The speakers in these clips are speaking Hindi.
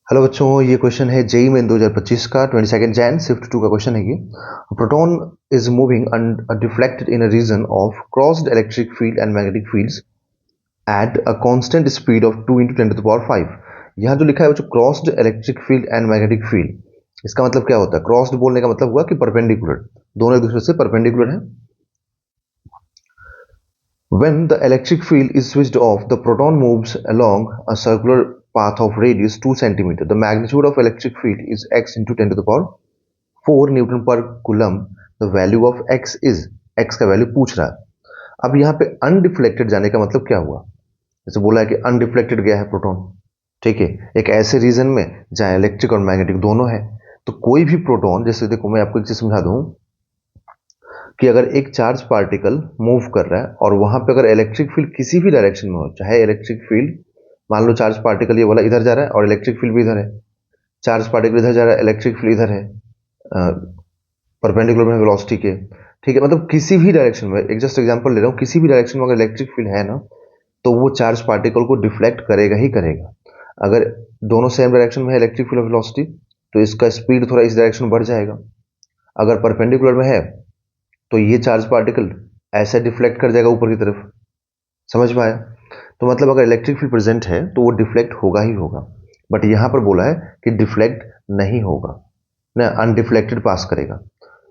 हेलो बच्चों, ये क्वेश्चन है जेई में 2025 का 22 जैन शिफ्ट 2 का क्वेश्चन है ये। Proton is moving and deflected in a region of crossed electric field and magnetic fields at a constant speed of 2 into 10 to the power 5। यहाँ जो लिखा है बच्चों crossed electric field and magnetic field, इसका मतलब क्या होता है? क्रॉस्ड बोलने का मतलब हुआ कि परपेंडिकुलर, दोनों एक दूसरे से परपेंडिकुलर है। When the electric field is switched off, the proton moves along a circular path of radius 2 cm. The magnitude of electric field is x into 10 to the power 4 newton per coulomb. The value of x is, x का वैल्यू पूछ रहा है। अब यहाँ पे अनडिफ्लेक्टेड जाने का मतलब क्या हुआ? जैसे बोला है कि अनडिफ्लेक्टेड गया है प्रोटॉन, ठीक है, एक ऐसे रीजन में जहाँ इलेक्ट्रिक और मैग्नेटिक दोनों है। तो कोई भी प्रोटॉन, जैसे देखो मैं आपको एक चीज समझा दूं कि अगर एक चार्ज पार्टिकल मूव कर रहा है और वहां पे अगर इलेक्ट्रिक फील्ड किसी भी डायरेक्शन में हो, चाहे इलेक्ट्रिक फील्ड, मान लो चार्ज पार्टिकल ये वाला इधर जा रहा है और इलेक्ट्रिक फील्ड भी इधर है, चार्ज पार्टिकल इधर जा रहा है, इलेक्ट्रिक फील्ड इधर है, परपेंडिकुलर में वेलोसिटी के, ठीक है, मतलब किसी भी डायरेक्शन में, एक जस्ट एग्जांपल ले रहा हूँ, किसी भी डायरेक्शन में अगर इलेक्ट्रिक फील्ड है ना, तो वो चार्ज पार्टिकल को डिफ्लेक्ट करेगा ही करेगा। अगर दोनों सेम डायरेक्शन में है इलेक्ट्रिक फील्ड और वेलोसिटी, तो इसका स्पीड थोड़ा इस डायरेक्शन में बढ़ जाएगा। अगर परपेंडिकुलर में है तो ये चार्ज पार्टिकल ऐसे डिफ्लेक्ट कर जाएगा ऊपर की तरफ। समझ में आया? तो मतलब अगर इलेक्ट्रिक फील्ड प्रेजेंट है तो वो डिफ्लेक्ट होगा ही होगा, बट यहां पर बोला है कि डिफ्लेक्ट नहीं होगा ना, अनडिफ्लेक्टेड पास करेगा,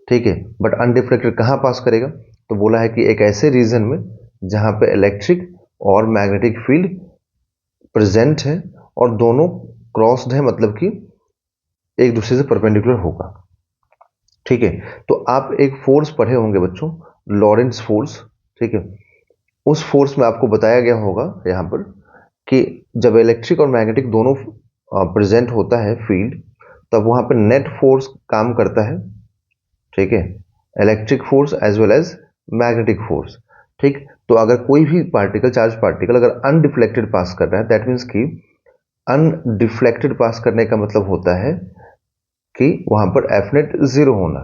ठीक है। बट अनडिफ्लेक्टेड कहाँ पास करेगा? तो बोला है कि एक ऐसे रीजन में जहां पे इलेक्ट्रिक और मैग्नेटिक फील्ड प्रेजेंट है और दोनों क्रॉस्ड है, मतलब कि एक दूसरे से परपेंडिकुलर होगा, ठीक है। तो आप एक फोर्स पढ़े होंगे बच्चों, लॉरेंट्ज फोर्स, ठीक है। उस फोर्स में आपको बताया गया होगा यहाँ पर कि जब इलेक्ट्रिक और मैग्नेटिक दोनों प्रेजेंट होता है फील्ड, तब वहां पर नेट फोर्स काम करता है, ठीक है, electric force as well as magnetic force, ठीक। तो अगर कोई भी पार्टिकल, चार्ज पार्टिकल अगर अनडिफ्लेक्टेड पास कर रहा है, दैट मीन्स कि अनडिफ्लेक्टेड पास करने का मतलब होता है कि वहां पर एफ नेट जीरो होना,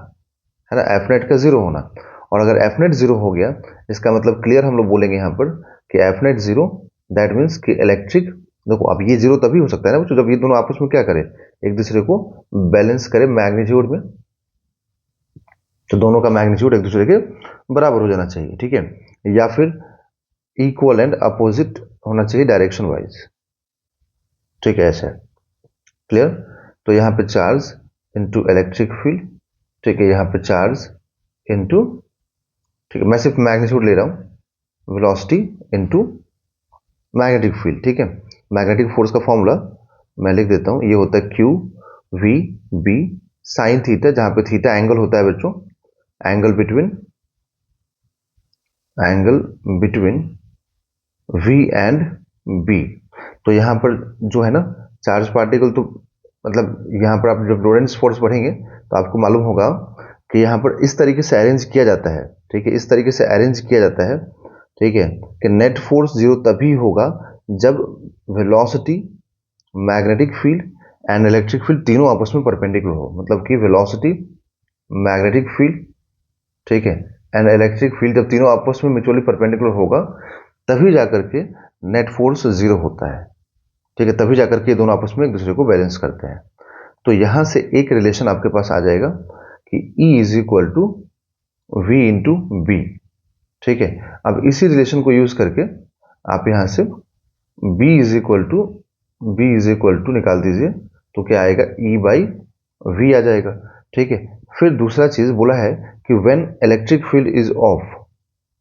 है ना, एफ नेट का जीरो होना। और अगर एफ नेट जीरो हो गया, इसका मतलब क्लियर हम लोग बोलेंगे यहाँ पर कि F net zero, that means कि इलेक्ट्रिक, देखो अब ये जीरो तभी हो सकता है ना बच्चों जब ये दोनों आपस में क्या करें, एक दूसरे को बैलेंस करें मैग्नीट्यूड में। तो दोनों का मैग्नीट्यूड एक दूसरे के बराबर हो जाना चाहिए, ठीक है, या फिर इक्वल एंड अपोजिट होना चाहिए डायरेक्शन वाइज, ठीक है, ऐसा क्लियर। तो यहाँ पे चार्ज इनटू इलेक्ट्रिक फील्ड, ठीक है, यहाँ पे चार्ज इनटू, ठीक है, मैं सिर्फ मैग्नीट्यूड ले रहा हूँ, वेलोसिटी इनटू मैग्नेटिक फील्ड, ठीक है। मैग्नेटिक फोर्स का फॉर्मूला मैं लिख देता हूँ, ये होता है Q V B sine theta, जहां पे थीटा एंगल होता है बच्चों, angle between V and B. तो यहाँ पर जो है ना चार्ज पार्टिकल, तो मतलब यहाँ पर आप जब लोरेंट्ज फोर्स पढ़ेंगे तो आपको मालूम होगा कि यहाँ पर इस तरीके से अरेंज किया जाता है, ठीक है, इस तरीके से अरेंज किया जाता है, ठीक है, कि नेट फोर्स जीरो तभी होगा जब velocity, magnetic field and electric field तीनों आपस में परपेंडिकुलर हो, मतलब कि वेलोसिटी, मैग्नेटिक फील्ड, ठीक है, एंड इलेक्ट्रिक फील्ड जब तीनों आपस में म्यूचुअली परपेंडिकुलर होगा, तभी जाकर के नेट फोर्स जीरो होता है, ठीक है, तभी जाकर के दोनों आपस में एक दूसरे को बैलेंस करते हैं। तो यहां से एक रिलेशन आपके पास आ जाएगा कि E is equal to V into B, ठीक है। अब इसी रिलेशन को यूज करके आप यहां से B इज इक्वल टू निकाल दीजिए, तो क्या आएगा, E बाई वी आ जाएगा, ठीक है। फिर दूसरा चीज बोला है कि when electric field is of,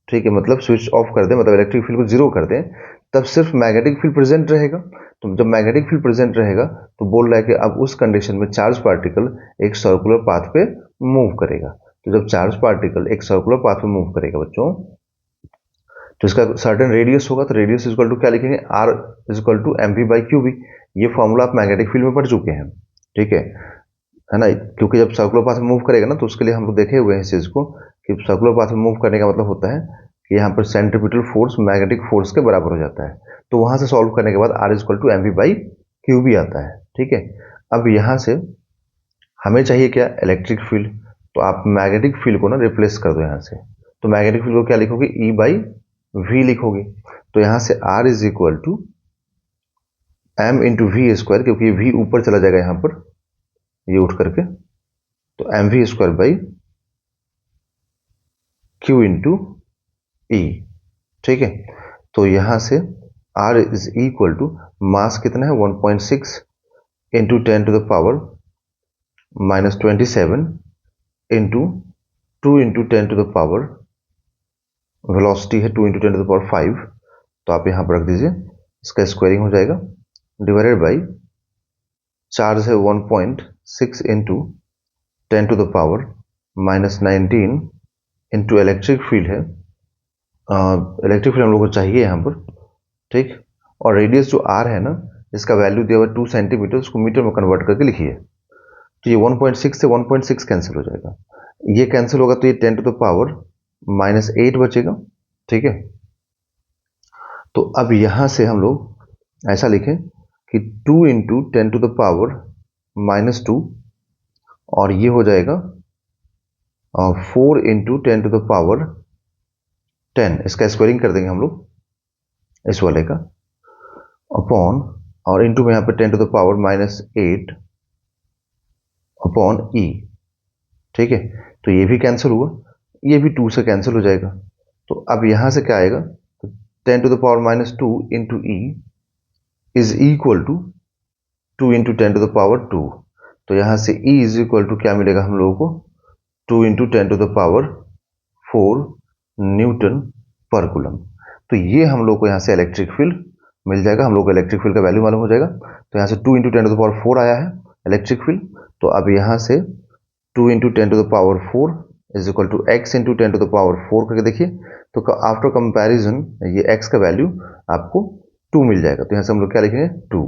ठीक है, मतलब स्विच ऑफ कर दें, मतलब इलेक्ट्रिक फील्ड को जीरो कर दें, तब सिर्फ मैग्नेटिक फील्ड प्रेजेंट रहेगा। तो जब मैग्नेटिक फील्ड प्रेजेंट रहेगा तो बोल रहा है कि अब उस कंडीशन में चार्ज पार्टिकल एक सर्कुलर पाथ पे मूव करेगा। तो जब चार्ज पार्टिकल एक सर्कुलर पाथ पे मूव करेगा बच्चों, तो इसका सर्टेन रेडियस होगा, तो रेडियस इक्वल टू क्या लिखेंगे, R equal to M V by Q B. ये फॉर्मूला आप मैग्नेटिक फील्ड में पढ़ चुके हैं, ठीक है ना, क्योंकि जब सर्कुलर पाथ में मूव करेगा ना, तो उसके लिए हम लोग देखे हुए हैं इस चीज को कि सर्कुलर पाथ में मूव करने का मतलब होता है कि यहाँ पर सेंट्रीपिटल फोर्स मैग्नेटिक फोर्स के बराबर हो जाता है। तो वहां से सॉल्व करने के बाद R equal to M V by Q B आता है, ठीक है। अब यहां से हमें चाहिए क्या, इलेक्ट्रिक फील्ड, तो आप मैग्नेटिक फील्ड को ना रिप्लेस कर दो यहाँ से। तो मैग्नेटिक फील्ड को क्या लिखोगे, ई बाई वी लिखोगे। तो यहां से R is equal to m into V square, क्योंकि v ऊपर चला जाएगा यहाँ पर ये उठ करके, तो M V square by Q into E. ठीक है, तो यहां से R is equal to mass कितना है 1.6 into 10 to the power -27 into 2 into 10 to the power, velocity है 2 इंटू 10 टू द पावर 5, तो आप यहां पर रख दीजिए, इसका स्क्वायरिंग हो जाएगा डिवाइडेड बाई चार्ज है 1.6 into 10 to the power -19 into electric field है, इलेक्ट्रिक फील्ड हम लोग को चाहिए यहाँ पर। ठीक, और रेडियस जो आर है ना, इसका वैल्यू दिया हुआ 2 सेंटीमीटर, उसको मीटर में कन्वर्ट करके लिखिए। तो ये 1.6 से 1.6 कैंसिल हो जाएगा, ये कैंसिल होगा तो ये 10 टू द पावर -8 बचेगा। ठीक है, तो अब यहां से हम लोग ऐसा लिखें कि 2 इंटू 10 टू द पावर -2, और ये हो जाएगा 4 इंटू 10 टू द पावर 10, इसका स्क्वायरिंग कर देंगे हम लोग इस वाले का, अपॉन, और इंटू में यहाँ पे 10 टू द पावर -8 अपॉन ई। ठीक है, तो ये भी कैंसिल हुआ, ये भी 2 से कैंसिल हो जाएगा, तो अब यहां से क्या आएगा, तो 10 to the power -2 into E is equal to 2 into 10 to the power 2, तो यहां से ई इज इक्वल टू क्या मिलेगा हम लोगों को, 2 into 10 to the power 4 newton per coulomb. तो ये हम लोग को यहाँ से इलेक्ट्रिक फील्ड मिल जाएगा, हम लोग को इलेक्ट्रिक फील्ड का वैल्यू मालूम हो जाएगा। तो यहाँ से 2 इंटू 10 टू द पावर 4 आया है इलेक्ट्रिक फील्ड, तो अब यहाँ से 2 into 10 to the power 4 is equal to X into 10 to the power 4 करके देखिए, तो आफ्टर कंपैरिजन ये x का वैल्यू आपको 2 मिल जाएगा, तो यहाँ से हम लोग क्या लिखेंगे 2।